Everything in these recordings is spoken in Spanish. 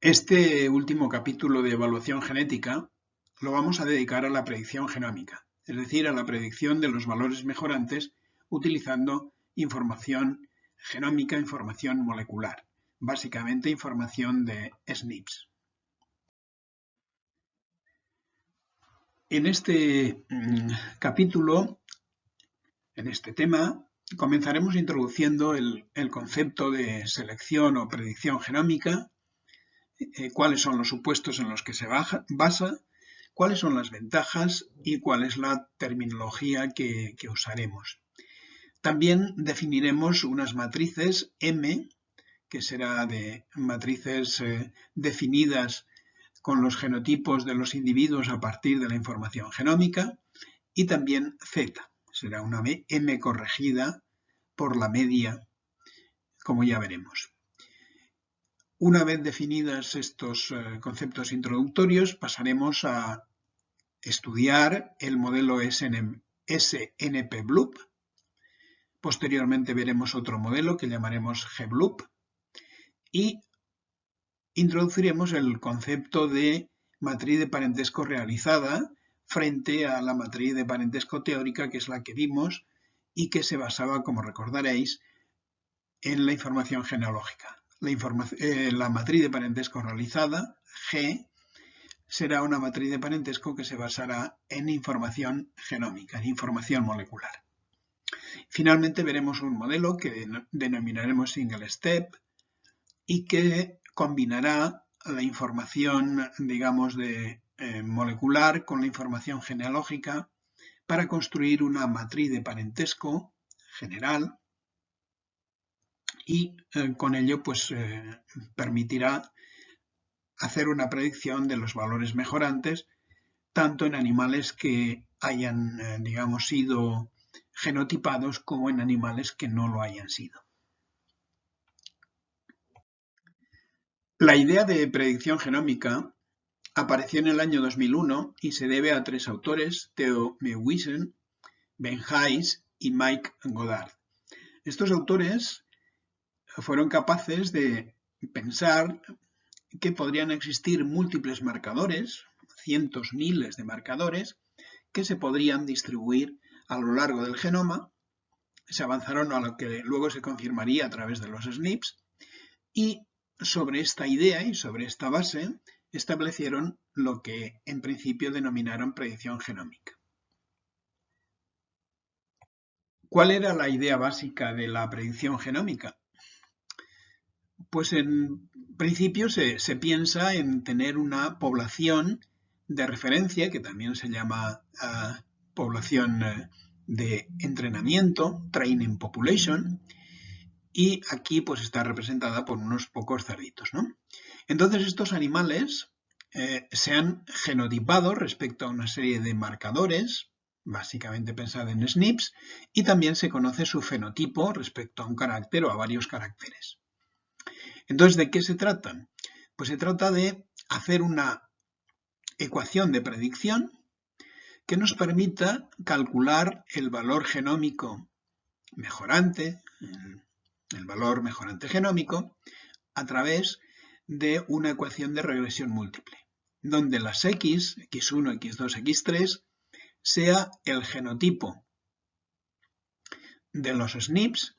Este último capítulo de evaluación genética lo vamos a dedicar a la predicción genómica, es decir, a la predicción de los valores mejorantes utilizando información genómica, información molecular, básicamente información de SNPs. En este capítulo, en este tema, comenzaremos introduciendo el concepto de selección o predicción genómica, cuáles son los supuestos en los que se basa, cuáles son las ventajas y cuál es la terminología que usaremos. También definiremos unas matrices M, que será de matrices definidas con los genotipos de los individuos a partir de la información genómica, y también Z, será una M corregida por la media, como ya veremos. Una vez definidos estos conceptos introductorios, pasaremos a estudiar el modelo SNP-BLUP. Posteriormente veremos otro modelo que llamaremos GBLUP y introduciremos el concepto de matriz de parentesco realizada frente a la matriz de parentesco teórica, que es la que vimos y que se basaba, como recordaréis, en la información genealógica. La matriz de parentesco realizada, G, será una matriz de parentesco que se basará en información genómica, en información molecular. Finalmente veremos un modelo que denominaremos single step y que combinará la información, digamos, molecular con la información genealógica para construir una matriz de parentesco general y con ello pues permitirá hacer una predicción de los valores mejorantes tanto en animales que hayan, digamos, sido genotipados como en animales que no lo hayan sido. La idea de predicción genómica apareció en el año 2001 y se debe a tres autores, Theo Meeuwissen, Ben Hayes y Mike Goddard. Estos autores fueron capaces de pensar que podrían existir múltiples marcadores, cientos, miles de marcadores, que se podrían distribuir a lo largo del genoma. Se avanzaron a lo que luego se confirmaría a través de los SNPs y sobre esta idea y sobre esta base establecieron lo que en principio denominaron predicción genómica. ¿Cuál era la idea básica de la predicción genómica? Pues en principio se piensa en tener una población de referencia, que también se llama población de entrenamiento, training population, y aquí pues está representada por unos pocos cerditos, ¿no? Entonces estos animales se han genotipado respecto a una serie de marcadores, básicamente pensada en SNPs, y también se conoce su fenotipo respecto a un carácter o a varios caracteres. Entonces, ¿de qué se trata? Pues se trata de hacer una ecuación de predicción que nos permita calcular el valor genómico mejorante, el valor mejorante genómico, a través de una ecuación de regresión múltiple, donde las X, X1, X2, X3, sea el genotipo de los SNPs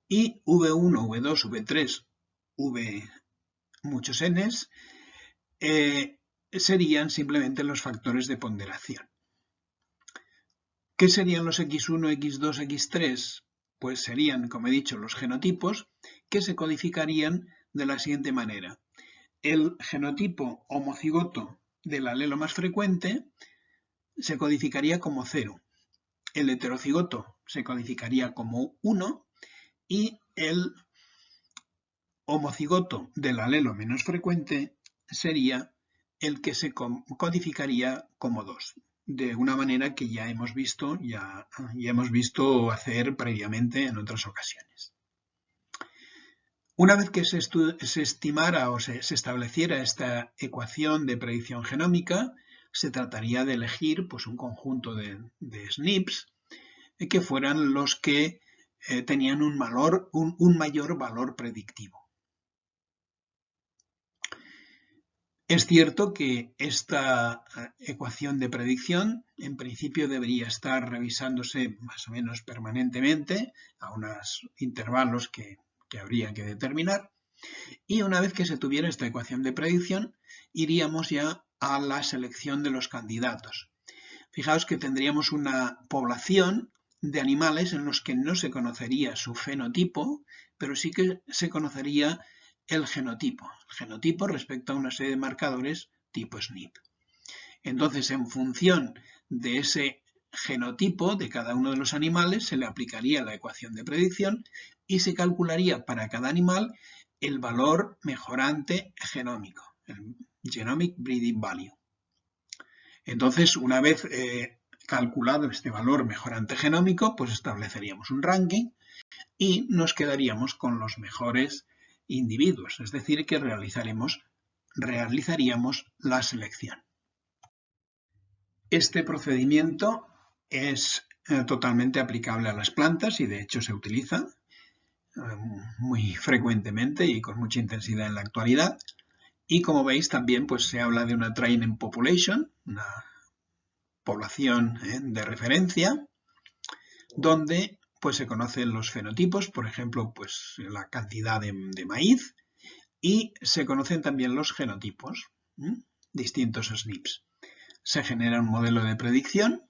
y V1, V2, V3, V muchos Ns, serían simplemente los factores de ponderación. ¿Qué serían los X1, X2, X3? Pues serían, como he dicho, los genotipos que se codificarían de la siguiente manera. El genotipo homocigoto del alelo más frecuente se codificaría como 0. El heterocigoto se codificaría como 1 y el homocigoto del alelo menos frecuente sería el que se codificaría como 2, de una manera que ya hemos visto hacer previamente en otras ocasiones. Una vez que se estimara o se estableciera esta ecuación de predicción genómica, se trataría de elegir pues, un conjunto de SNPs que fueran los que tenían un mayor valor predictivo. Es cierto que esta ecuación de predicción en principio debería estar revisándose más o menos permanentemente a unos intervalos que habría que determinar, y una vez que se tuviera esta ecuación de predicción iríamos ya a la selección de los candidatos. Fijaos que tendríamos una población de animales en los que no se conocería su fenotipo, pero sí que se conocería el genotipo respecto a una serie de marcadores tipo SNP. Entonces, en función de ese genotipo de cada uno de los animales, se le aplicaría la ecuación de predicción y se calcularía para cada animal el valor mejorante genómico, el Genomic Breeding Value. Entonces, una vez calculado este valor mejorante genómico, pues estableceríamos un ranking y nos quedaríamos con los mejores individuos, es decir, que realizaríamos la selección. Este procedimiento es totalmente aplicable a las plantas y de hecho se utiliza muy frecuentemente y con mucha intensidad en la actualidad. Y como veis también pues se habla de una training population, una población de referencia, donde pues se conocen los fenotipos, por ejemplo, pues la cantidad de maíz, y se conocen también los genotipos, distintos SNPs. Se genera un modelo de predicción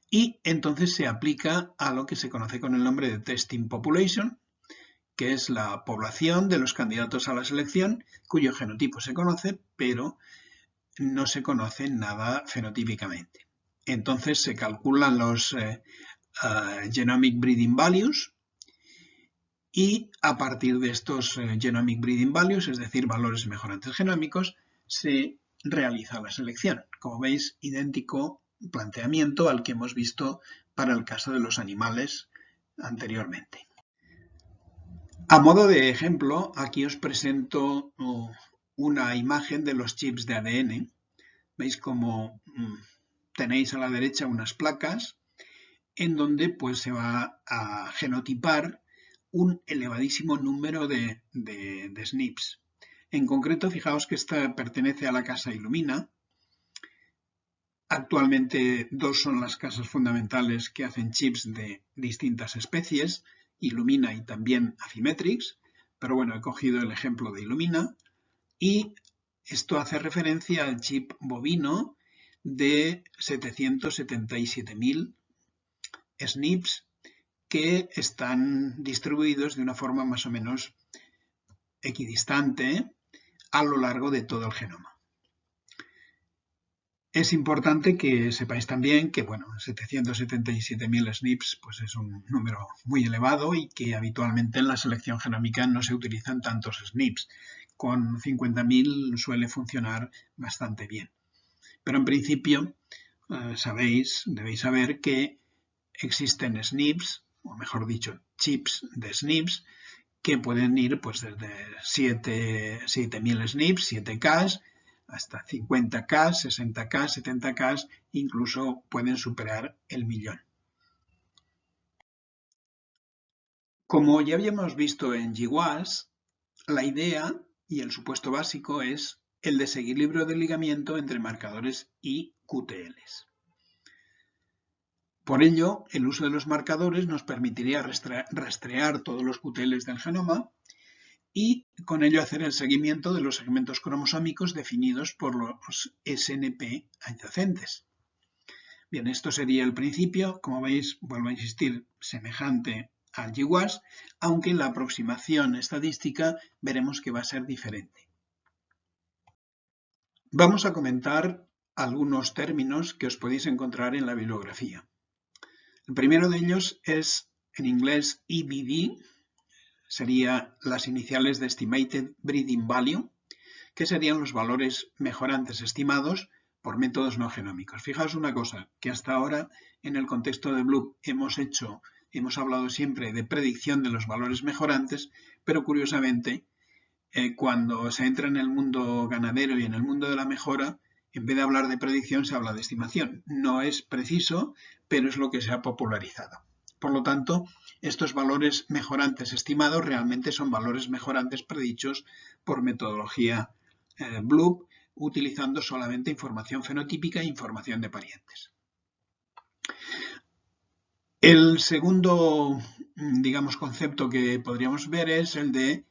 y entonces se aplica a lo que se conoce con el nombre de testing population, que es la población de los candidatos a la selección cuyo genotipo se conoce, pero no se conoce nada fenotípicamente. Entonces se calculan los Genomic Breeding Values y a partir de estos Genomic Breeding Values, es decir, valores mejorantes genómicos, se realiza la selección. Como veis, idéntico planteamiento al que hemos visto para el caso de los animales anteriormente. A modo de ejemplo, aquí os presento una imagen de los chips de ADN. Veis como tenéis a la derecha unas placas en donde pues se va a genotipar un elevadísimo número de SNPs. En concreto, fijaos que esta pertenece a la casa Illumina. Actualmente dos son las casas fundamentales que hacen chips de distintas especies, Illumina y también Affymetrix, pero bueno, he cogido el ejemplo de Illumina y esto hace referencia al chip bovino de 777.000 SNPs que están distribuidos de una forma más o menos equidistante a lo largo de todo el genoma. Es importante que sepáis también que, bueno, 777.000 SNPs pues es un número muy elevado y que habitualmente en la selección genómica no se utilizan tantos SNPs. Con 50.000 suele funcionar bastante bien. Pero en principio, debéis saber que existen SNPs, o mejor dicho, chips de SNPs, que pueden ir pues desde 7.000 SNPs, 7K, hasta 50K, 60K, 70K, incluso pueden superar el 1.000.000. Como ya habíamos visto en GWAS, la idea y el supuesto básico es el desequilibrio de ligamiento entre marcadores y QTLs. Por ello, el uso de los marcadores nos permitiría rastrear todos los QTLs del genoma y con ello hacer el seguimiento de los segmentos cromosómicos definidos por los SNP adyacentes. Bien, esto sería el principio, como veis, vuelvo a insistir, semejante al GWAS, aunque en la aproximación estadística veremos que va a ser diferente. Vamos a comentar algunos términos que os podéis encontrar en la bibliografía. El primero de ellos es en inglés EBV, serían las iniciales de Estimated Breeding Value, que serían los valores mejorantes estimados por métodos no genómicos. Fijaos una cosa, que hasta ahora en el contexto de Bloop hemos hablado siempre de predicción de los valores mejorantes, pero curiosamente cuando se entra en el mundo ganadero y en el mundo de la mejora, en vez de hablar de predicción se habla de estimación. No es preciso, pero es lo que se ha popularizado. Por lo tanto, estos valores mejorantes estimados realmente son valores mejorantes predichos por metodología Bloop, utilizando solamente información fenotípica e información de parientes. El segundo, digamos, concepto que podríamos ver es el de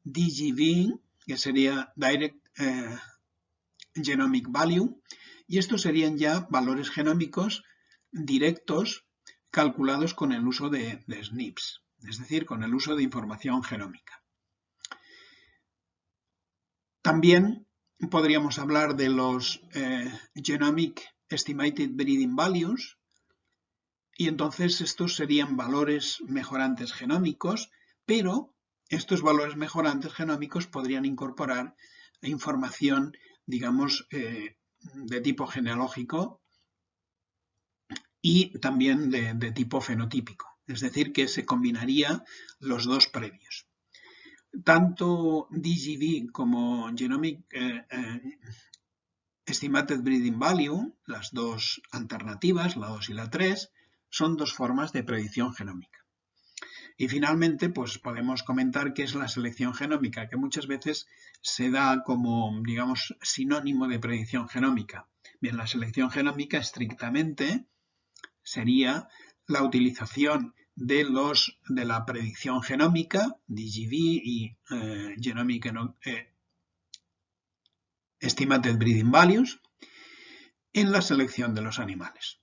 DGV, que sería Direct Genomic Value, y estos serían ya valores genómicos directos calculados con el uso de SNPs, es decir, con el uso de información genómica. También podríamos hablar de los Genomic Estimated Breeding Values, y entonces estos serían valores mejorantes genómicos, pero estos valores mejorantes genómicos podrían incorporar información, digamos, de tipo genealógico y también de tipo fenotípico, es decir, que se combinaría los dos previos. Tanto DGV como Genomic Estimated Breeding Value, las dos alternativas, la 2 y la 3, son dos formas de predicción genómica. Y finalmente, pues podemos comentar qué es la selección genómica, que muchas veces se da como, digamos, sinónimo de predicción genómica. Bien, la selección genómica estrictamente sería la utilización de la predicción genómica, DGV y Genomic Estimated Breeding Values, en la selección de los animales.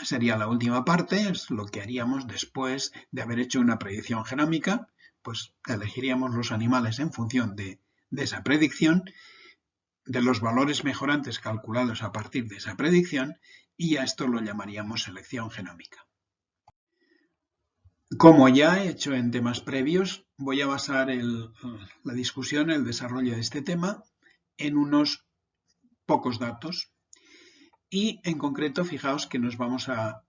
Sería la última parte, es lo que haríamos después de haber hecho una predicción genómica, pues elegiríamos los animales en función de esa predicción, de los valores mejorantes calculados a partir de esa predicción, y a esto lo llamaríamos selección genómica. Como ya he hecho en temas previos, voy a basar la discusión, el desarrollo de este tema, en unos pocos datos. Y en concreto, fijaos que nos vamos a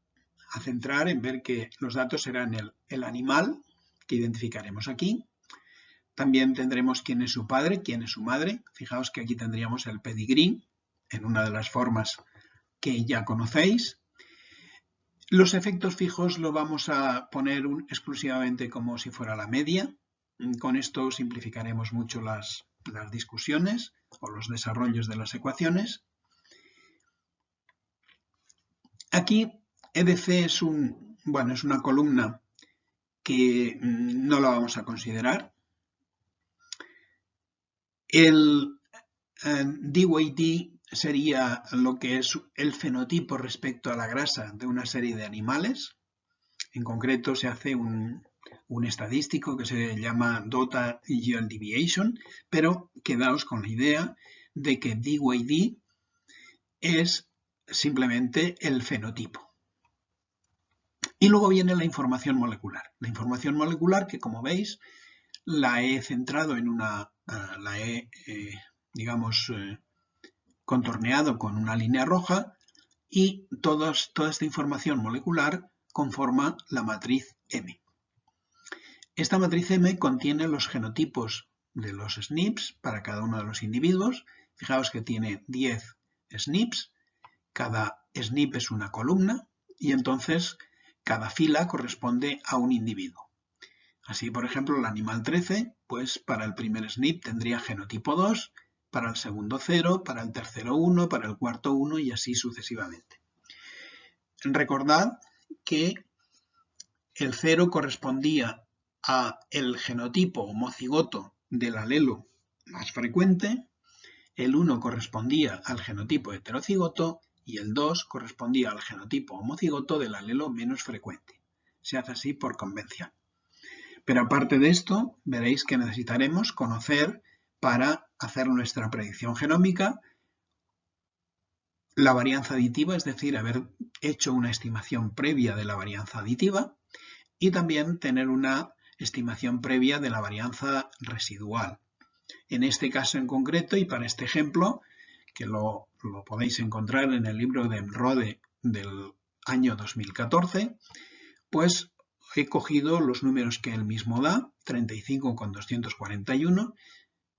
centrar en ver que los datos serán el animal, que identificaremos aquí. También tendremos quién es su padre, quién es su madre. Fijaos que aquí tendríamos el pedigrí, en una de las formas que ya conocéis. Los efectos fijos lo vamos a poner exclusivamente como si fuera la media. Con esto simplificaremos mucho las discusiones o los desarrollos de las ecuaciones. Aquí EDC es una columna que no la vamos a considerar. El DYD sería lo que es el fenotipo respecto a la grasa de una serie de animales. En concreto se hace un estadístico que se llama Total Yield Deviation, pero quedaos con la idea de que DYD es simplemente el fenotipo. Y luego viene la información molecular. La información molecular que, como veis, la he centrado en contorneado con una línea roja, y toda esta información molecular conforma la matriz M. Esta matriz M contiene los genotipos de los SNPs para cada uno de los individuos. Fijaos que tiene 10 SNPs, cada SNP es una columna y entonces cada fila corresponde a un individuo. Así, por ejemplo, el animal 13, pues para el primer SNP tendría genotipo 2, para el segundo 0, para el tercero 1, para el cuarto 1 y así sucesivamente. Recordad que el 0 correspondía al genotipo homocigoto del alelo más frecuente, el 1 correspondía al genotipo heterocigoto y el 2 correspondía al genotipo homocigoto del alelo menos frecuente. Se hace así por convención. Pero aparte de esto, veréis que necesitaremos conocer para hacer nuestra predicción genómica la varianza aditiva, es decir, haber hecho una estimación previa de la varianza aditiva y también tener una estimación previa de la varianza residual. En este caso en concreto y para este ejemplo, que lo podéis encontrar en el libro de Emrode del año 2014, pues he cogido los números que él mismo da, 35,241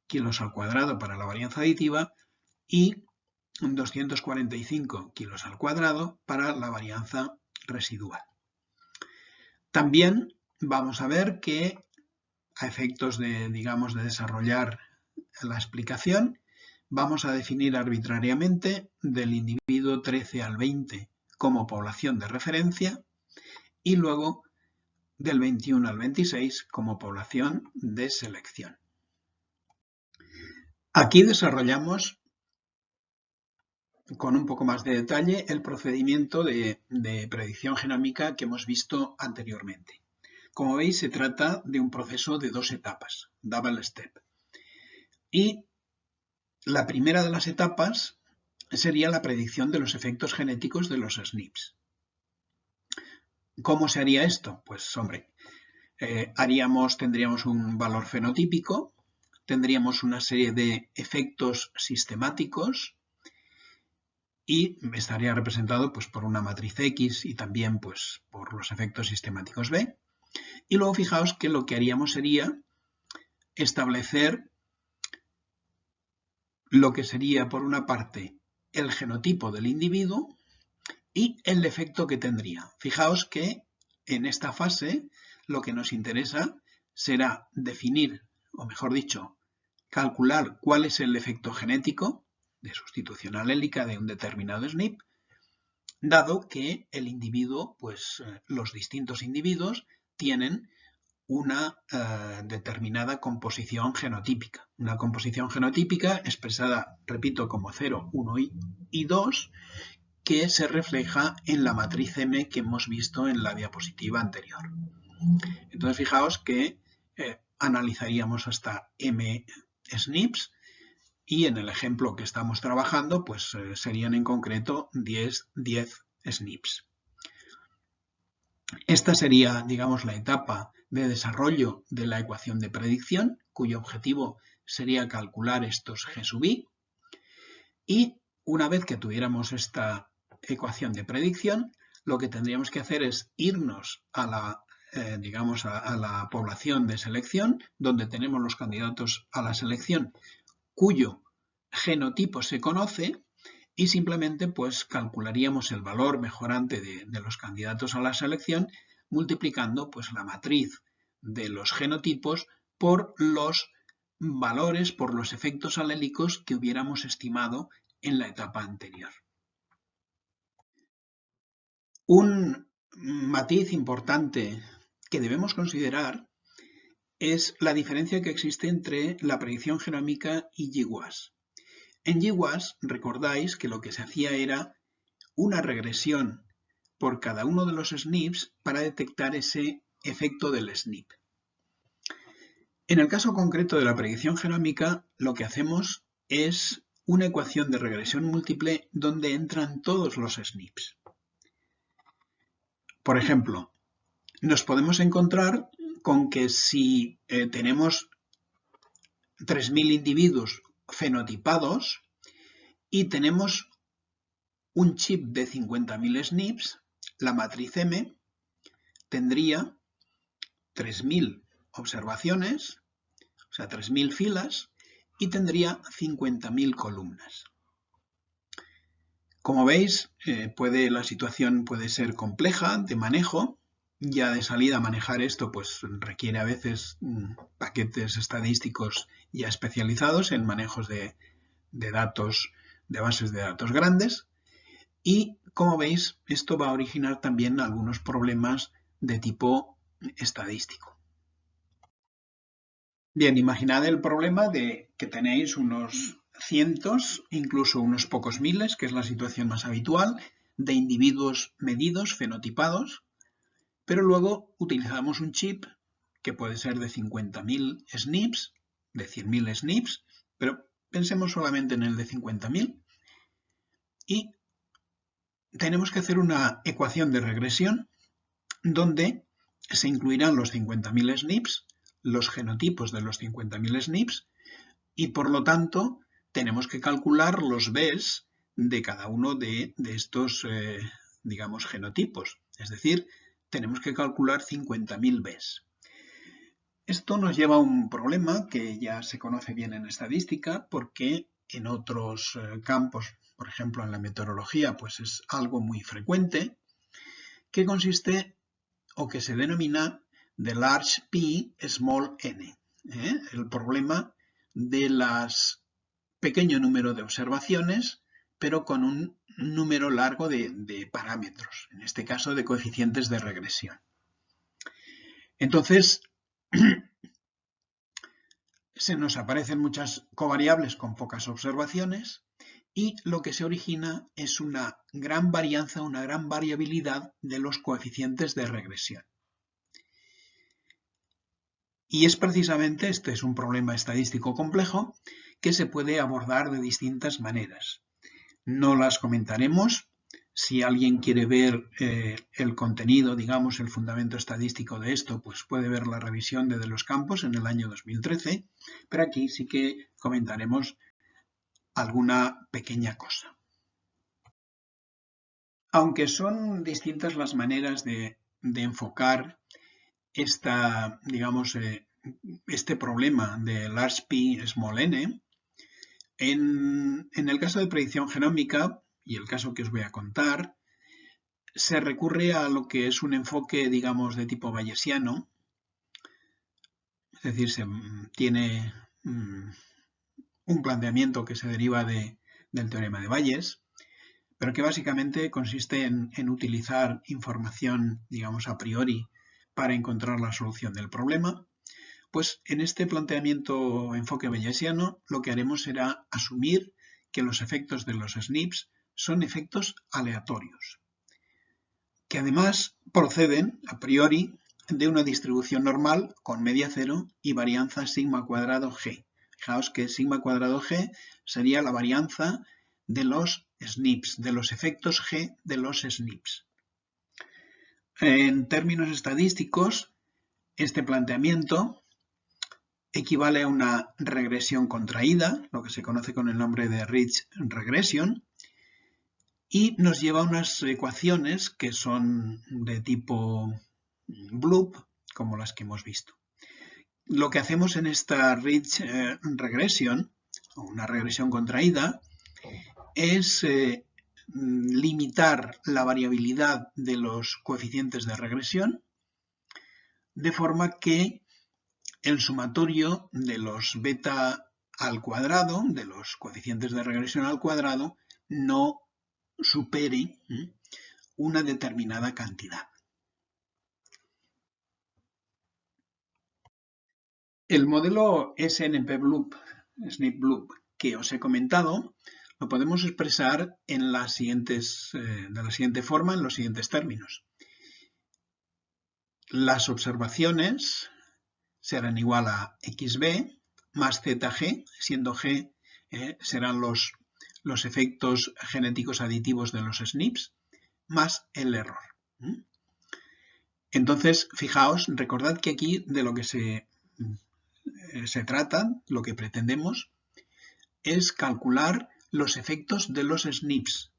kilos al cuadrado para la varianza aditiva y 245 kilos al cuadrado para la varianza residual. También vamos a ver que a efectos de desarrollar la explicación, vamos a definir arbitrariamente del individuo 13 al 20 como población de referencia y luego del 21 al 26 como población de selección. Aquí desarrollamos con un poco más de detalle el procedimiento de predicción genómica que hemos visto anteriormente. Como veis, se trata de un proceso de 2 etapas, double step. Y la primera de las etapas sería la predicción de los efectos genéticos de los SNPs. ¿Cómo se haría esto? Pues, hombre, tendríamos un valor fenotípico, tendríamos una serie de efectos sistemáticos y estaría representado pues, por una matriz X y también pues, por los efectos sistemáticos B. Y luego fijaos que lo que haríamos sería establecer lo que sería, por una parte, el genotipo del individuo y el efecto que tendría. Fijaos que en esta fase lo que nos interesa será definir, o mejor dicho, calcular cuál es el efecto genético de sustitución alélica de un determinado SNP, dado que el individuo, pues los distintos individuos tienen una determinada composición genotípica. Una composición genotípica expresada, repito, como 0, 1 y 2, que se refleja en la matriz M que hemos visto en la diapositiva anterior. Entonces, fijaos que analizaríamos hasta M SNPs y en el ejemplo que estamos trabajando, pues serían en concreto 10 SNPs. Esta sería, digamos, la etapa de desarrollo de la ecuación de predicción, cuyo objetivo sería calcular estos G sub I. Y una vez que tuviéramos esta ecuación de predicción, lo que tendríamos que hacer es irnos a la, a la población de selección, donde tenemos los candidatos a la selección cuyo genotipo se conoce, y simplemente pues calcularíamos el valor mejorante de los candidatos a la selección multiplicando pues la matriz de los genotipos por los valores, por los efectos alélicos que hubiéramos estimado en la etapa anterior. Un matiz importante que debemos considerar es la diferencia que existe entre la predicción genómica y GWAS. En GWAS, recordáis que lo que se hacía era una regresión por cada uno de los SNPs para detectar ese efecto del SNP. En el caso concreto de la predicción genómica, lo que hacemos es una ecuación de regresión múltiple donde entran todos los SNPs. Por ejemplo, nos podemos encontrar con que si tenemos 3.000 individuos fenotipados y tenemos un chip de 50.000 SNPs, la matriz M tendría 3.000 observaciones, o sea, 3.000 filas, y tendría 50.000 columnas. Como veis, la situación puede ser compleja de manejo. Ya de salida manejar esto pues requiere a veces paquetes estadísticos ya especializados en manejos de datos, de bases de datos grandes. Y como veis, esto va a originar también algunos problemas de tipo estadístico. Bien, imaginad el problema de que tenéis unos cientos, incluso unos pocos miles, que es la situación más habitual, de individuos medidos, fenotipados, pero luego utilizamos un chip que puede ser de 50.000 SNPs, de 100.000 SNPs, pero pensemos solamente en el de 50.000 y tenemos que hacer una ecuación de regresión donde se incluirán los 50.000 SNPs, los genotipos de los 50.000 SNPs y por lo tanto tenemos que calcular los Bs de cada uno de estos, digamos, genotipos. Es decir, tenemos que calcular 50.000 Bs. Esto nos lleva a un problema que ya se conoce bien en estadística porque en otros campos, por ejemplo en la meteorología, pues es algo muy frecuente, que consiste o que se denomina de large P, small n. El problema de las pequeño número de observaciones, pero con un número largo de parámetros, en este caso de coeficientes de regresión. Entonces, se nos aparecen muchas covariables con pocas observaciones y lo que se origina es una gran varianza, una gran variabilidad de los coeficientes de regresión. Y es precisamente, este es un problema estadístico complejo, que se puede abordar de distintas maneras. No las comentaremos. Si alguien quiere ver el contenido, digamos, el fundamento estadístico de esto, pues puede ver la revisión de los Campos en el año 2013, pero aquí sí que comentaremos alguna pequeña cosa. Aunque son distintas las maneras de enfocar digamos, este problema de large P, small n, en el caso de predicción genómica, y el caso que os voy a contar, se recurre a lo que es un enfoque, digamos, de tipo bayesiano, es decir, se tiene un planteamiento que se deriva del teorema de Bayes, pero que básicamente consiste en utilizar información, digamos, a priori para encontrar la solución del problema. Pues en este planteamiento enfoque bayesiano lo que haremos será asumir que los efectos de los SNPs son efectos aleatorios, que además proceden a priori de una distribución normal con media cero y varianza sigma cuadrado g. Fijaos que sigma cuadrado g sería la varianza de los SNPs, de los efectos g de los SNPs. En términos estadísticos, este planteamiento equivale a una regresión contraída, lo que se conoce con el nombre de Ridge Regression, y nos lleva a unas ecuaciones que son de tipo Bloop, como las que hemos visto. Lo que hacemos en esta Ridge Regression, o una regresión contraída, es limitar la variabilidad de los coeficientes de regresión, de forma que el sumatorio de los beta al cuadrado, de los coeficientes de regresión al cuadrado, no supere una determinada cantidad. El modelo SNP Bloop, SNP Bloop, que os he comentado, lo podemos expresar de la siguiente forma, en los siguientes términos. Las observaciones serán igual a XB más ZG, siendo G serán los efectos genéticos aditivos de los SNPs, más el error. Entonces, fijaos, recordad que aquí de lo que se trata, lo que pretendemos, es calcular los efectos de los SNPs.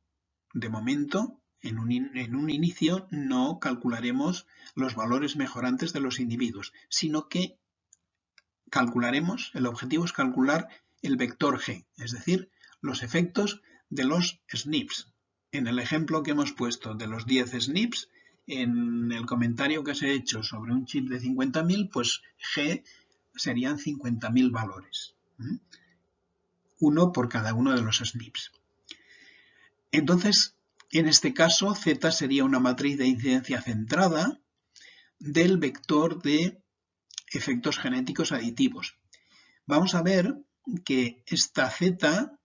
De momento, en un inicio, no calcularemos los valores mejorantes de los individuos, sino que el objetivo es calcular el vector G, es decir, los efectos de los SNPs. En el ejemplo que hemos puesto de los 10 SNPs, en el comentario que os he hecho sobre un chip de 50.000, pues G serían 50.000 valores. Uno por cada uno de los SNPs. Entonces, en este caso, Z sería una matriz de incidencia centrada del vector de efectos genéticos aditivos. Vamos a ver que esta Z,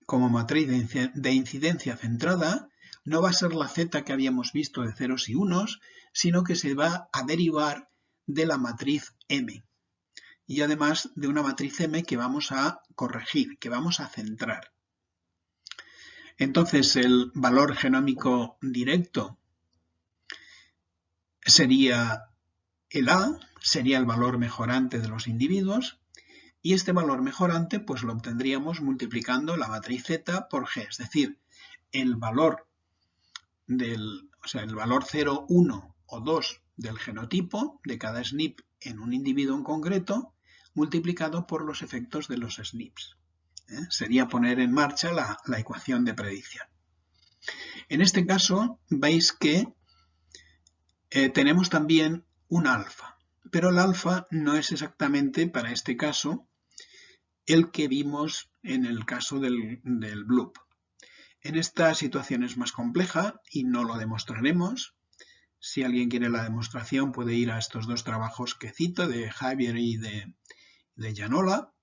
como matriz de incidencia centrada, no va a ser la Z que habíamos visto de ceros y unos, sino que se va a derivar de la matriz M. Y además de una matriz M que vamos a corregir, que vamos a centrar. Entonces, el valor genómico directo sería el A, sería el valor mejorante de los individuos, y este valor mejorante pues lo obtendríamos multiplicando la matriz Z por G, es decir, el valor 0, 1 o 2 del genotipo de cada SNP en un individuo en concreto, multiplicado por los efectos de los SNPs. Sería poner en marcha la ecuación de predicción. En este caso, veis que tenemos también un alfa, pero el alfa no es exactamente, para este caso, el que vimos en el caso del bloop. En esta situación es más compleja y no lo demostraremos. Si alguien quiere la demostración puede ir a estos dos trabajos que cito, de Javier y de Gianola.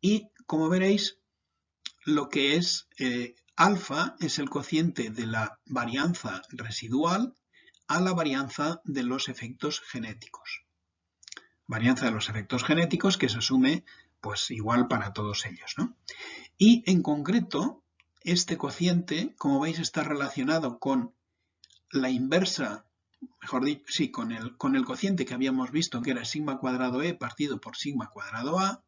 Y como veréis, lo que es alfa es el cociente de la varianza residual a la varianza de los efectos genéticos. Varianza de los efectos genéticos que se asume pues igual para todos ellos, ¿no? Y en concreto, este cociente, como veis, está relacionado con la inversa, mejor dicho, sí, con el cociente que habíamos visto, que era sigma cuadrado E partido por sigma cuadrado A.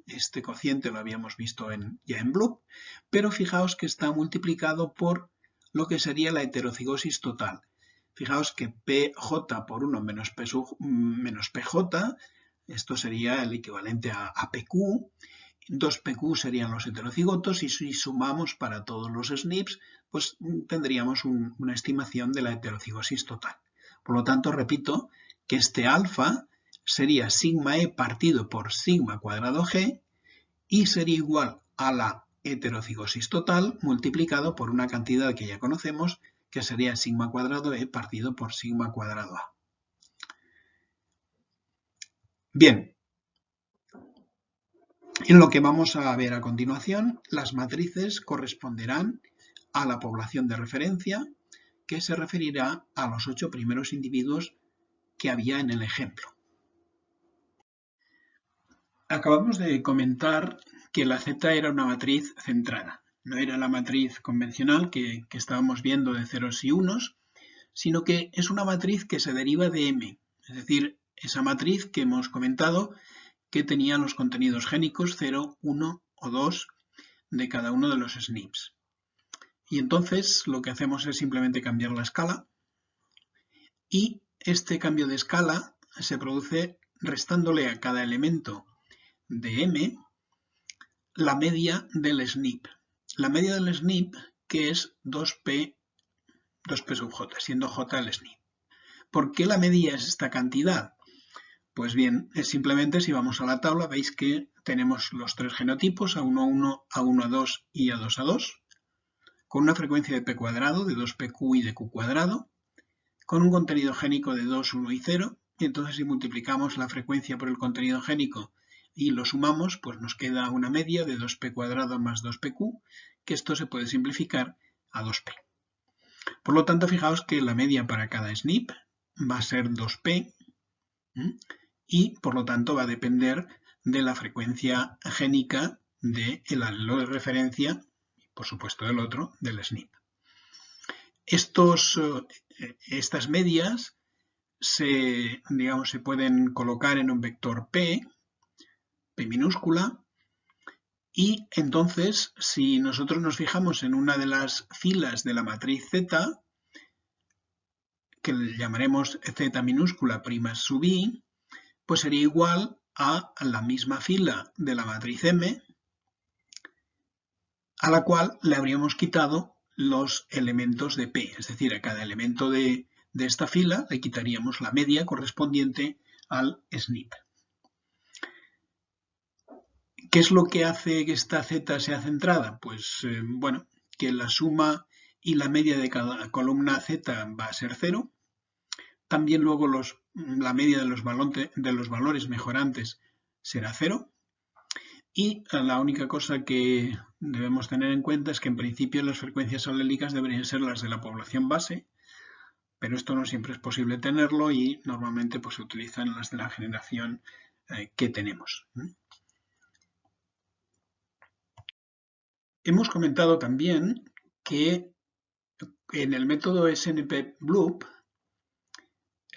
Este cociente lo habíamos visto ya en Bloop, pero fijaos que está multiplicado por lo que sería la heterocigosis total. Fijaos que PJ por 1 menos PJ, esto sería el equivalente a PQ, 2PQ serían los heterocigotos y si sumamos para todos los SNPs, pues tendríamos una estimación de la heterocigosis total. Por lo tanto, repito que este alfa sería sigma E partido por sigma cuadrado G y sería igual a la heterocigosis total multiplicado por una cantidad que ya conocemos, que sería sigma cuadrado E partido por sigma cuadrado A. Bien, en lo que vamos a ver a continuación, las matrices corresponderán a la población de referencia, que se referirá a los 8 primeros individuos que había en el ejemplo. Acabamos de comentar que la Z era una matriz centrada. No era la matriz convencional que estábamos viendo de ceros y unos, sino que es una matriz que se deriva de M, es decir, esa matriz que hemos comentado que tenía los contenidos génicos 0, 1 o 2 de cada uno de los SNPs. Y entonces lo que hacemos es simplemente cambiar la escala y este cambio de escala se produce restándole a cada elemento de M la media del SNP. La media del SNP que es 2P sub J, siendo J el SNP. ¿Por qué la media es esta cantidad? Pues bien, es simplemente si vamos a la tabla veis que tenemos los tres genotipos A1A1, A1A2 y A2A2 con una frecuencia de P cuadrado, de 2PQ y de Q cuadrado, con un contenido génico de 2, 1 y 0, y entonces si multiplicamos la frecuencia por el contenido génico y lo sumamos, pues nos queda una media de 2P cuadrado más 2PQ, que esto se puede simplificar a 2P. Por lo tanto, fijaos que la media para cada SNP va a ser 2P, y por lo tanto va a depender de la frecuencia génica del alelo de referencia y por supuesto del otro, del SNP. Estas medias se pueden colocar en un vector P minúscula, y entonces si nosotros nos fijamos en una de las filas de la matriz Z, que le llamaremos Z minúscula prima sub I, pues sería igual a la misma fila de la matriz M, a la cual le habríamos quitado los elementos de P, es decir, a cada elemento de esta fila le quitaríamos la media correspondiente al SNP. ¿Qué es lo que hace que esta Z sea centrada? Pues bueno, que la suma y la media de cada columna Z va a ser 0. También luego la media de los valores mejorantes será 0. Y la única cosa que debemos tener en cuenta es que en principio las frecuencias alélicas deberían ser las de la población base, pero esto no siempre es posible tenerlo y normalmente pues, se utilizan las de la generación que tenemos. Hemos comentado también que en el método SNP-Bloop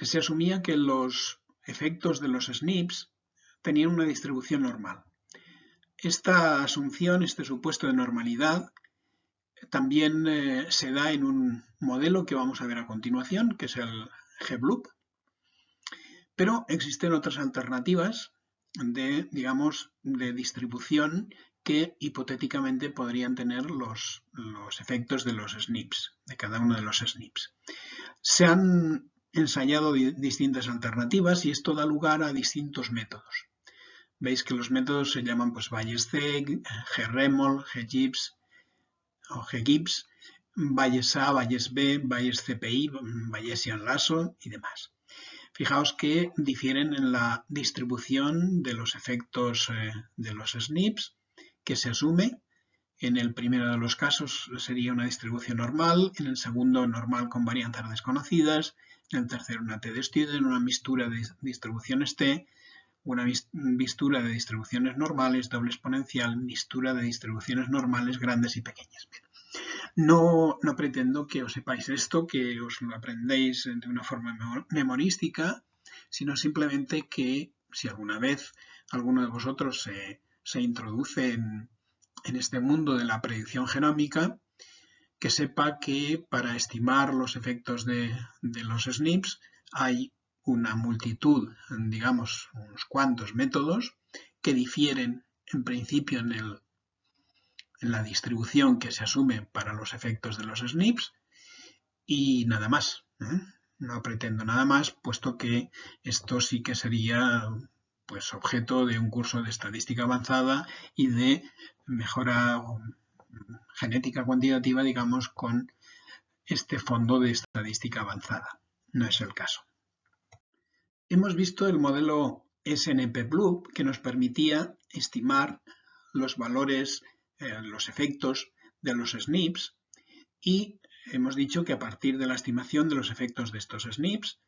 se asumía que los efectos de los SNPs tenían una distribución normal. Esta asunción, este supuesto de normalidad, también se da en un modelo que vamos a ver a continuación, que es el G-Bloop, pero existen otras alternativas de distribución que hipotéticamente podrían tener los efectos de los SNPs, de cada uno de los SNPs. Se han ensayado distintas alternativas y esto da lugar a distintos métodos. Veis que los métodos se llaman pues Bayes-C, gremol, ggibbs o ggibbs, Bayes-A, Bayes-B, Bayes-CPI, Bayesian-Lasso y demás. Fijaos que difieren en la distribución de los efectos de los SNPs que se asume. En el primero de los casos sería una distribución normal, en el segundo normal con varianzas desconocidas, en el tercero una t-de-Student, una mixtura de distribuciones T, una mixtura de distribuciones normales, doble exponencial, mixtura de distribuciones normales grandes y pequeñas. Bien. No pretendo que os sepáis esto, que os lo aprendéis de una forma memorística, sino simplemente que si alguna vez alguno de vosotros se introduce en este mundo de la predicción genómica, que sepa que para estimar los efectos de los SNPs hay una multitud, digamos, unos cuantos métodos que difieren en principio en la distribución que se asume para los efectos de los SNPs y nada más. No pretendo nada más, puesto que esto sí que sería pues objeto de un curso de estadística avanzada y de mejora genética cuantitativa, digamos, con este fondo de estadística avanzada. No es el caso. Hemos visto el modelo SNP-BLUP que nos permitía estimar los valores, los efectos de los SNPs y hemos dicho que a partir de la estimación de los efectos de estos SNPs,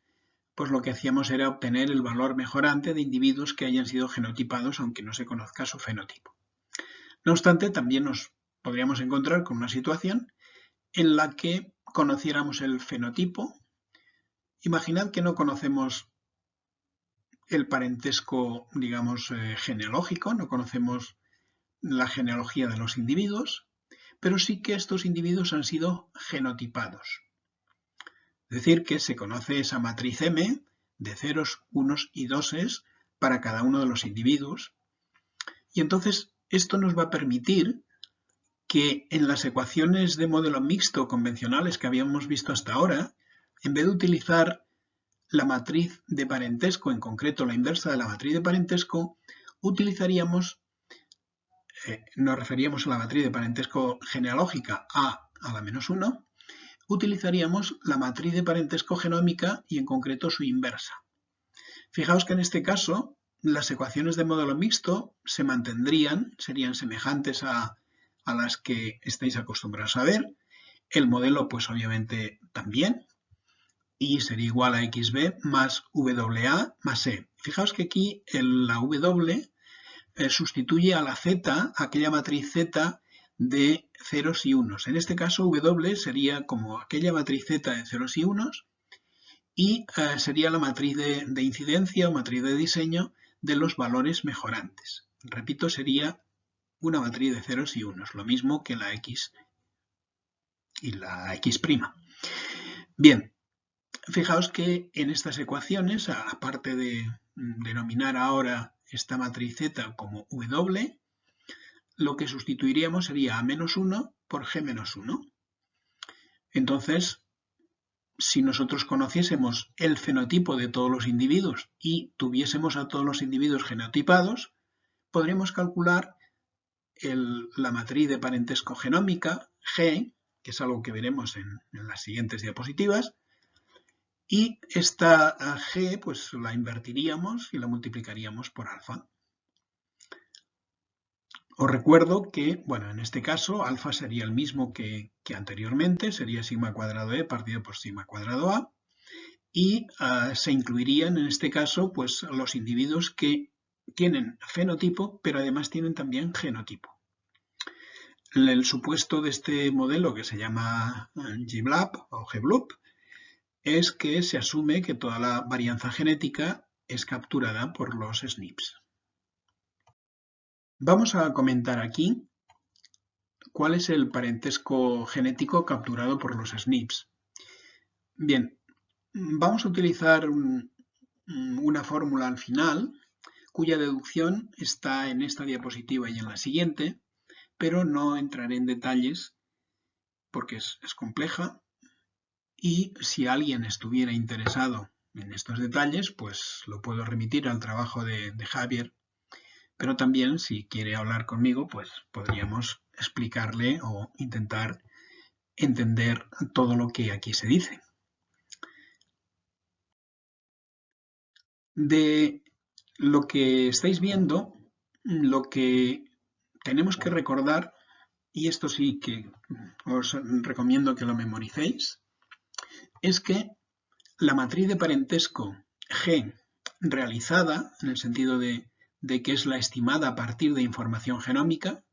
pues lo que hacíamos era obtener el valor mejorante de individuos que hayan sido genotipados aunque no se conozca su fenotipo. No obstante, también nos podríamos encontrar con una situación en la que conociéramos el fenotipo. Imaginad que no conocemos el parentesco, digamos, genealógico, no conocemos la genealogía de los individuos, pero sí que estos individuos han sido genotipados. Es decir, que se conoce esa matriz M de ceros, unos y doses para cada uno de los individuos. Y entonces esto nos va a permitir que en las ecuaciones de modelo mixto convencionales que habíamos visto hasta ahora, en vez de utilizar la matriz de parentesco, en concreto la inversa de la matriz de parentesco, nos referíamos a la matriz de parentesco genealógica a la menos 1, utilizaríamos la matriz de parentesco genómica y en concreto su inversa. Fijaos que en este caso las ecuaciones de modelo mixto se mantendrían, serían semejantes a las que estáis acostumbrados a ver. El modelo pues obviamente también, y sería igual a xb más WA más E. Fijaos que aquí la W sustituye a la Z, aquella matriz Z de ceros y unos. En este caso W sería como aquella matriz Z de ceros y unos y sería la matriz de incidencia o matriz de diseño de los valores mejorantes. Repito, sería una matriz de ceros y unos, lo mismo que la X y la X'. Bien, fijaos que en estas ecuaciones, aparte de denominar ahora esta matriz Z como W, lo que sustituiríamos sería A menos 1 por G menos 1. Entonces, si nosotros conociésemos el fenotipo de todos los individuos y tuviésemos a todos los individuos genotipados, podríamos calcular la matriz de parentesco genómica, G, que es algo que veremos en las siguientes diapositivas, y esta G pues la invertiríamos y la multiplicaríamos por alfa. Os recuerdo que, bueno, en este caso alfa sería el mismo que anteriormente, sería sigma cuadrado E partido por sigma cuadrado A, y se incluirían en este caso pues los individuos que tienen fenotipo, pero además tienen también genotipo. El supuesto de este modelo, que se llama GBLUP o GBLUP, es que se asume que toda la varianza genética es capturada por los SNPs. Vamos a comentar aquí cuál es el parentesco genético capturado por los SNPs. Bien, vamos a utilizar una fórmula al final, cuya deducción está en esta diapositiva y en la siguiente, pero no entraré en detalles porque es compleja. Y si alguien estuviera interesado en estos detalles, pues lo puedo remitir al trabajo de Javier pero también si quiere hablar conmigo, pues podríamos explicarle o intentar entender todo lo que aquí se dice. De lo que estáis viendo, lo que tenemos que recordar, y esto sí que os recomiendo que lo memoricéis, es que la matriz de parentesco G realizada, en el sentido de que es la estimada a partir de información genómica,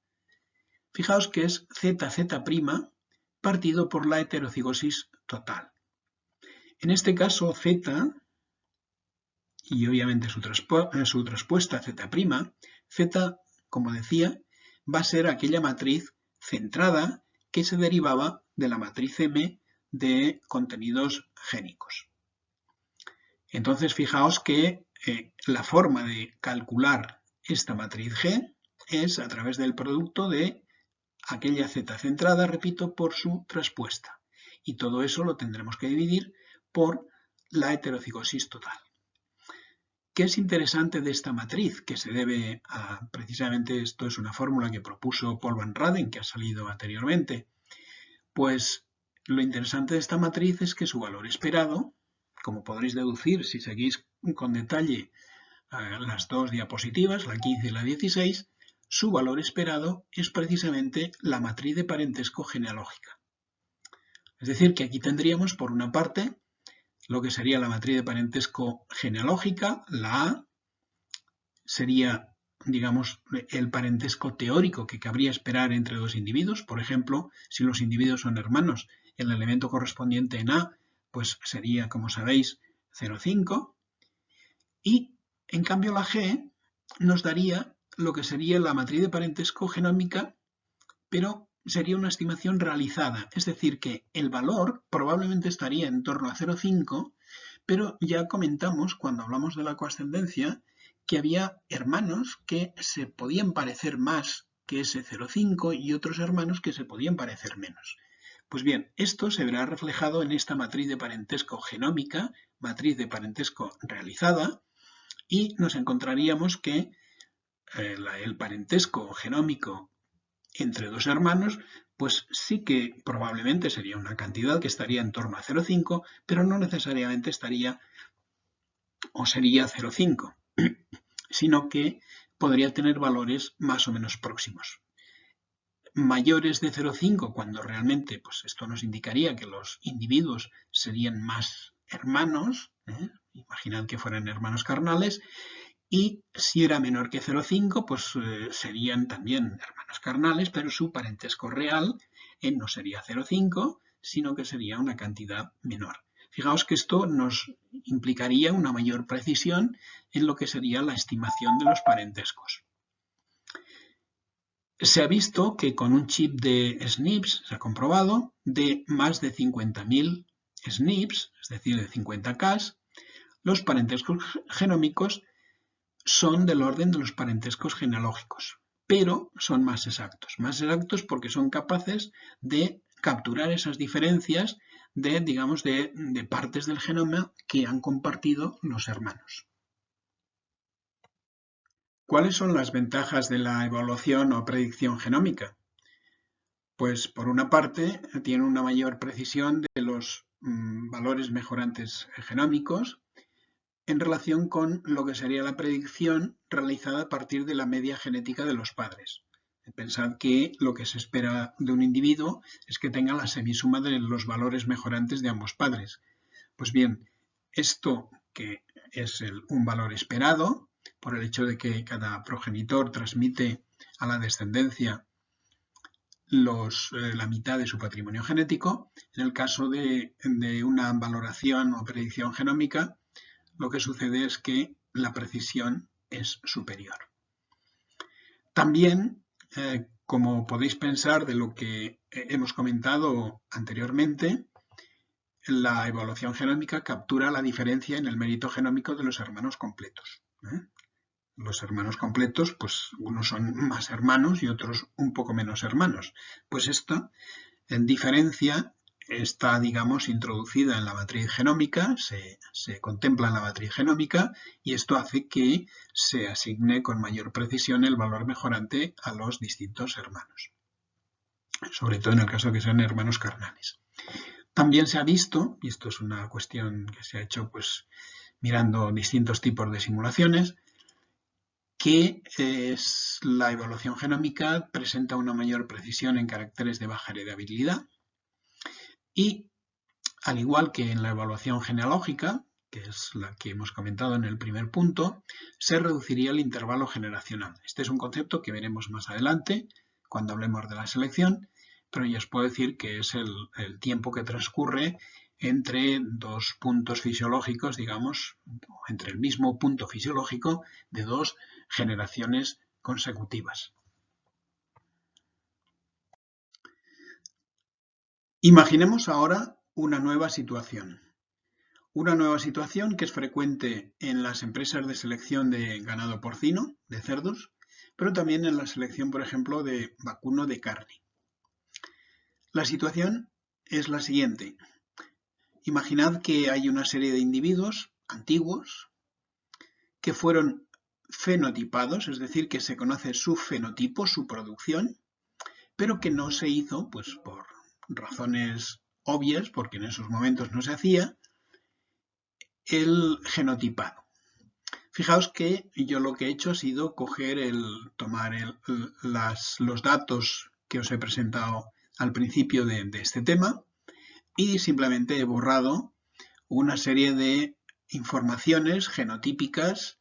fijaos que es ZZ' partido por la heterocigosis total. En este caso Z, y obviamente su respuesta Z', Z, como decía, va a ser aquella matriz centrada que se derivaba de la matriz M de contenidos génicos. Entonces, fijaos que la forma de calcular esta matriz G es a través del producto de aquella Z centrada, repito, por su respuesta. Y todo eso lo tendremos que dividir por la heterocigosis total. ¿Qué es interesante de esta matriz? Que se debe a, precisamente esto es una fórmula que propuso Paul van Raden, que ha salido anteriormente. Pues lo interesante de esta matriz es que su valor esperado, como podréis deducir si seguís con detalle las dos diapositivas, la 15 y la 16, su valor esperado es precisamente la matriz de parentesco genealógica. Es decir, que aquí tendríamos, por una parte, lo que sería la matriz de parentesco genealógica, la A, sería, digamos, el parentesco teórico que cabría esperar entre dos individuos. Por ejemplo, si los individuos son hermanos, el elemento correspondiente en A, pues sería, como sabéis, 0,5. Y, en cambio, la G nos daría lo que sería la matriz de parentesco genómica, pero sería una estimación realizada. Es decir, que el valor probablemente estaría en torno a 0,5, pero ya comentamos, cuando hablamos de la coascendencia, que había hermanos que se podían parecer más que ese 0,5 y otros hermanos que se podían parecer menos. Pues bien, esto se verá reflejado en esta matriz de parentesco genómica, matriz de parentesco realizada, y nos encontraríamos que el parentesco genómico entre dos hermanos, pues sí que probablemente sería una cantidad que estaría en torno a 0,5, pero no necesariamente estaría o sería 0,5, sino que podría tener valores más o menos próximos. Mayores de 0,5 cuando realmente pues esto nos indicaría que los individuos serían más hermanos, imaginad que fueran hermanos carnales, y si era menor que 0,5 pues serían también hermanos carnales, pero su parentesco real no sería 0,5, sino que sería una cantidad menor. Fijaos que esto nos implicaría una mayor precisión en lo que sería la estimación de los parentescos. Se ha visto que con un chip de SNPs, se ha comprobado, de más de 50.000 SNPs, es decir, de 50K, los parentescos genómicos son del orden de los parentescos genealógicos, pero son más exactos porque son capaces de capturar esas diferencias de, digamos, de partes del genoma que han compartido los hermanos. ¿Cuáles son las ventajas de la evaluación o predicción genómica? Pues por una parte tiene una mayor precisión de los valores mejorantes genómicos en relación con lo que sería la predicción realizada a partir de la media genética de los padres. Pensad que lo que se espera de un individuo es que tenga la semisuma de los valores mejorantes de ambos padres. Pues bien, esto que es un valor esperado, por el hecho de que cada progenitor transmite a la descendencia la mitad de su patrimonio genético, en el caso de una valoración o predicción genómica, lo que sucede es que la precisión es superior. También, como podéis pensar de lo que hemos comentado anteriormente, la evaluación genómica captura la diferencia en el mérito genómico de los hermanos completos. Los hermanos completos, pues unos son más hermanos y otros un poco menos hermanos. Pues esta diferencia está, digamos, introducida en la matriz genómica, se contempla en la matriz genómica y esto hace que se asigne con mayor precisión el valor mejorante a los distintos hermanos, sobre todo en el caso de que sean hermanos carnales. También se ha visto, y esto es una cuestión que se ha hecho pues mirando distintos tipos de simulaciones, que la evaluación genómica presenta una mayor precisión en caracteres de baja heredabilidad y, al igual que en la evaluación genealógica, que es la que hemos comentado en el primer punto, se reduciría el intervalo generacional. Este es un concepto que veremos más adelante cuando hablemos de la selección, pero ya os puedo decir que es el tiempo que transcurre entre dos puntos fisiológicos, digamos, entre el mismo punto fisiológico de dos generaciones consecutivas. Imaginemos ahora una nueva situación. Una nueva situación que es frecuente en las empresas de selección de ganado porcino, de cerdos, pero también en la selección, por ejemplo, de vacuno de carne. La situación es la siguiente. Imaginad que hay una serie de individuos antiguos que fueron fenotipados, es decir, que se conoce su fenotipo, su producción, pero que no se hizo, pues por razones obvias, porque en esos momentos no se hacía, el genotipado. Fijaos que yo lo que he hecho ha sido tomar los datos que os he presentado al principio de este tema y simplemente he borrado una serie de informaciones genotípicas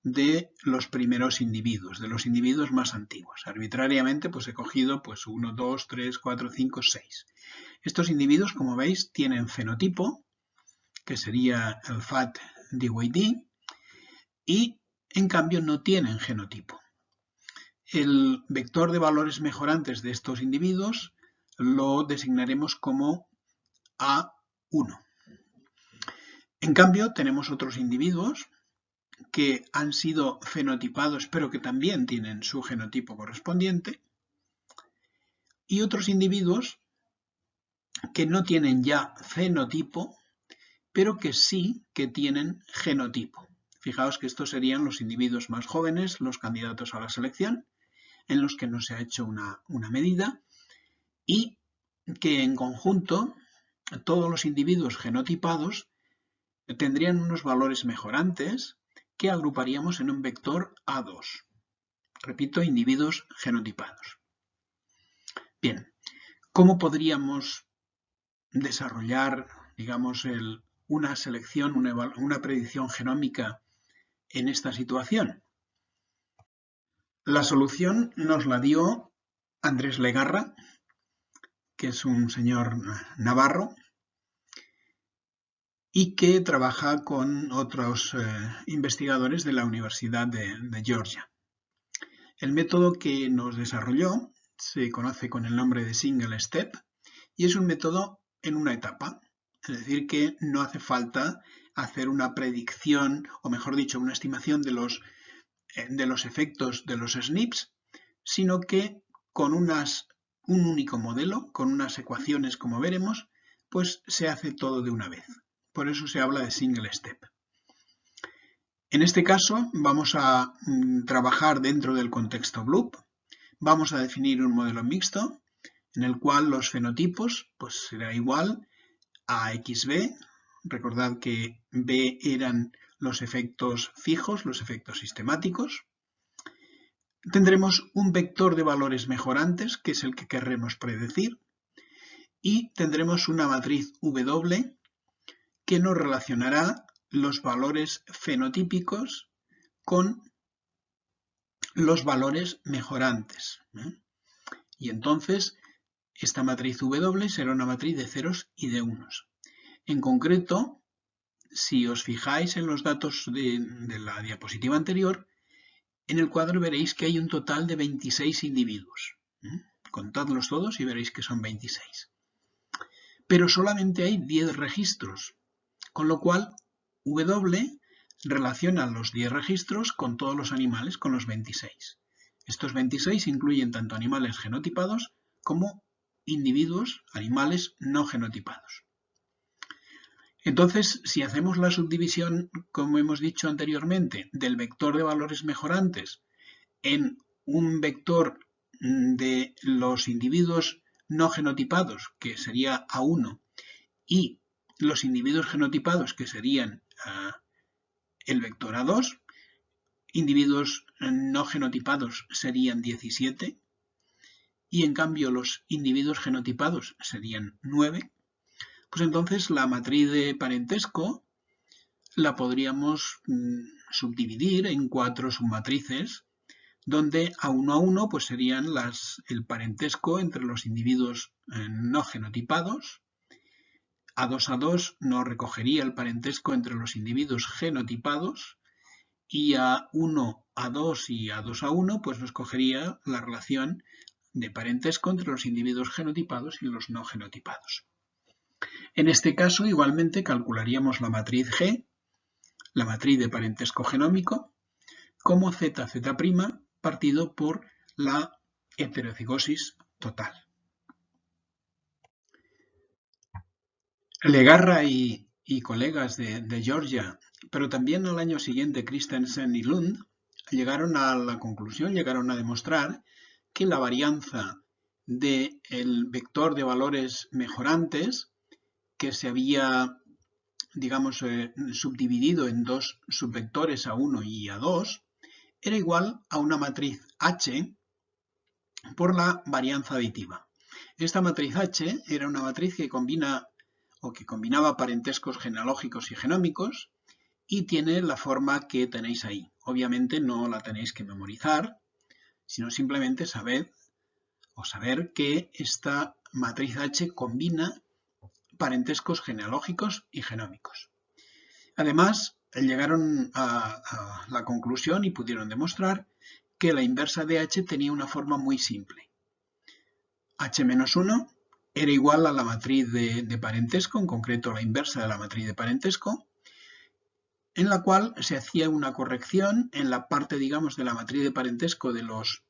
de los primeros individuos, de los individuos más antiguos. Arbitrariamente pues he cogido 1, 2, 3, 4, 5, 6. Estos individuos, como veis, tienen fenotipo, que sería el FAT-DYD, y en cambio no tienen genotipo. El vector de valores mejorantes de estos individuos lo designaremos como A1. En cambio, tenemos otros individuos que han sido fenotipados, pero que también tienen su genotipo correspondiente, y otros individuos que no tienen ya fenotipo, pero que sí que tienen genotipo. Fijaos que estos serían los individuos más jóvenes, los candidatos a la selección, en los que no se ha hecho una medida, y que en conjunto todos los individuos genotipados tendrían unos valores mejorantes que agruparíamos en un vector A2. Repito, individuos genotipados. Bien, ¿cómo podríamos desarrollar, digamos, una selección, una predicción genómica en esta situación? La solución nos la dio Andrés Legarra, que es un señor navarro y que trabaja con otros investigadores de la Universidad de Georgia. El método que nos desarrolló se conoce con el nombre de Single Step y es un método en una etapa, es decir, que no hace falta hacer una predicción, o mejor dicho, una estimación de los efectos de los SNPs, sino que con un único modelo, con unas ecuaciones como veremos, pues se hace todo de una vez. Por eso se habla de Single Step. En este caso vamos a trabajar dentro del contexto Bloop. Vamos a definir un modelo mixto en el cual los fenotipos pues será igual a XB. Recordad que B eran los efectos fijos, los efectos sistemáticos. Tendremos un vector de valores mejorantes, que es el que querremos predecir, y tendremos una matriz W que nos relacionará los valores fenotípicos con los valores mejorantes. Y entonces esta matriz W será una matriz de ceros y de unos. En concreto, si os fijáis en los datos de la diapositiva anterior, en el cuadro veréis que hay un total de 26 individuos. Contadlos todos y veréis que son 26. Pero solamente hay 10 registros, con lo cual W relaciona los 10 registros con todos los animales, con los 26. Estos 26 incluyen tanto animales genotipados como individuos, animales no genotipados. Entonces, si hacemos la subdivisión, como hemos dicho anteriormente, del vector de valores mejorantes en un vector de los individuos no genotipados, que sería A1, y los individuos genotipados, que serían el vector A2, individuos no genotipados serían 17, y en cambio los individuos genotipados serían 9, pues entonces la matriz de parentesco la podríamos subdividir en 4 submatrices, donde A1 pues serían el parentesco entre los individuos no genotipados, A2 nos recogería el parentesco entre los individuos genotipados, y A1, A2 y A2A1 pues nos cogería la relación de parentesco entre los individuos genotipados y los no genotipados. En este caso, igualmente, calcularíamos la matriz G, la matriz de parentesco genómico, como ZZ' partido por la heterocigosis total. Legarra y colegas de Georgia, pero también al año siguiente Christensen y Lund, llegaron a la conclusión, llegaron a demostrar que la varianza del vector de valores mejorantes, que se había, digamos, subdividido en dos subvectores A1 y A2, era igual a una matriz H por la varianza aditiva. Esta matriz H era una matriz que combinaba parentescos genealógicos y genómicos, y tiene la forma que tenéis ahí. Obviamente no la tenéis que memorizar, sino simplemente saber que esta matriz H combina parentescos genealógicos y genómicos. Además, llegaron a la conclusión y pudieron demostrar que la inversa de H tenía una forma muy simple. H-1 era igual a la matriz de parentesco, en concreto la inversa de la matriz de parentesco, en la cual se hacía una corrección en la parte, digamos, de la matriz de parentesco de los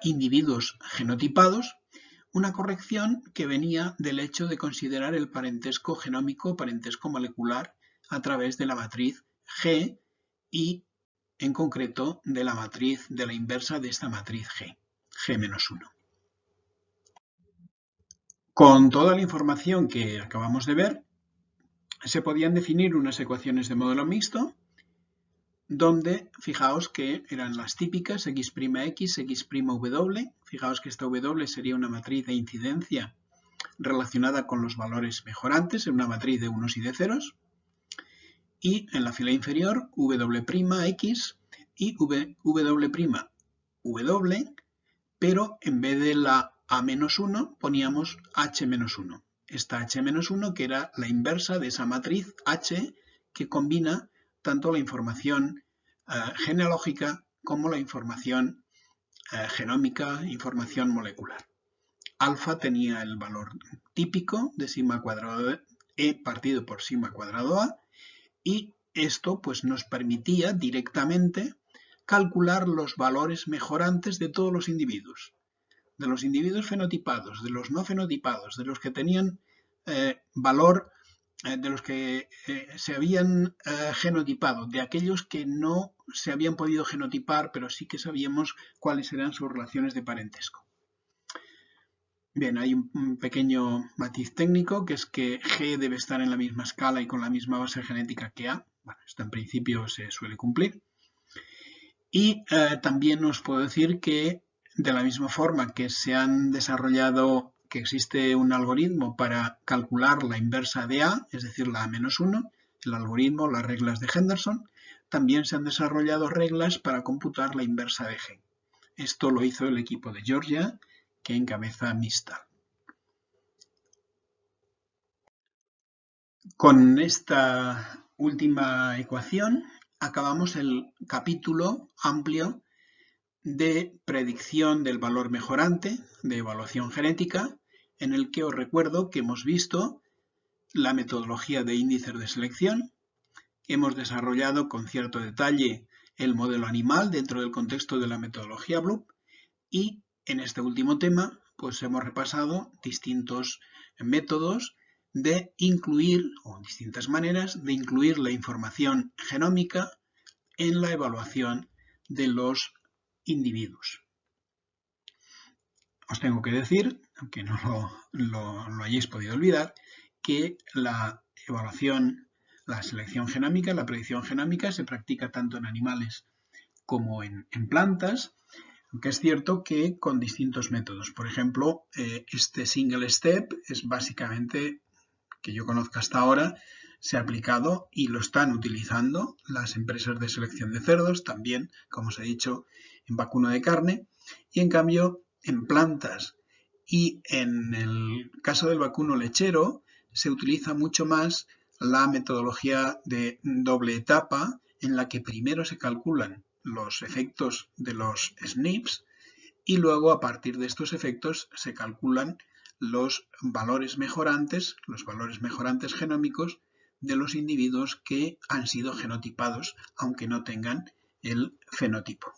individuos genotipados, una corrección que venía del hecho de considerar el parentesco genómico o parentesco molecular a través de la matriz G y, en concreto, de la matriz de la inversa de esta matriz G, G-1. Con toda la información que acabamos de ver, se podían definir unas ecuaciones de modelo mixto, donde, fijaos que eran las típicas X', X', fijaos que esta W sería una matriz de incidencia relacionada con los valores mejorantes, en una matriz de unos y de ceros, y en la fila inferior W', y W', pero en vez de la A-1 poníamos H-1. Esta H-1 que era la inversa de esa matriz H que combina tanto la información genealógica como la información genómica, información molecular. Alfa tenía el valor típico de sigma cuadrado E partido por sigma cuadrado A, y esto pues nos permitía directamente calcular los valores mejorantes de todos los individuos. De los individuos fenotipados, de los no fenotipados, de los que tenían valor, de los que se habían genotipado, de aquellos que no se habían podido genotipar, pero sí que sabíamos cuáles eran sus relaciones de parentesco. Bien, hay un pequeño matiz técnico, que es que G debe estar en la misma escala y con la misma base genética que A. Bueno, esto en principio se suele cumplir. Y también os puedo decir que de la misma forma que se han desarrollado, que existe un algoritmo para calcular la inversa de A, es decir, la A-1, el algoritmo, las reglas de Henderson, también se han desarrollado reglas para computar la inversa de G. Esto lo hizo el equipo de Georgia, que encabeza Mistal. Con esta última ecuación acabamos el capítulo amplio de predicción del valor mejorante, de evaluación genética, en el que os recuerdo que hemos visto la metodología de índices de selección, hemos desarrollado con cierto detalle el modelo animal dentro del contexto de la metodología Bloom, y en este último tema pues hemos repasado distintos métodos de incluir, o distintas maneras de incluir la información genómica en la evaluación de los individuos. Os tengo que decir, aunque no lo hayáis podido olvidar, que la evaluación, la selección genómica, la predicción genómica se practica tanto en animales como en plantas, aunque es cierto que con distintos métodos. Por ejemplo, este single step es básicamente, que yo conozca hasta ahora, se ha aplicado y lo están utilizando las empresas de selección de cerdos, también, como os he dicho, en vacuno de carne, y en cambio en plantas y en el caso del vacuno lechero se utiliza mucho más la metodología de doble etapa, en la que primero se calculan los efectos de los SNPs y luego a partir de estos efectos se calculan los valores mejorantes genómicos de los individuos que han sido genotipados, aunque no tengan el fenotipo.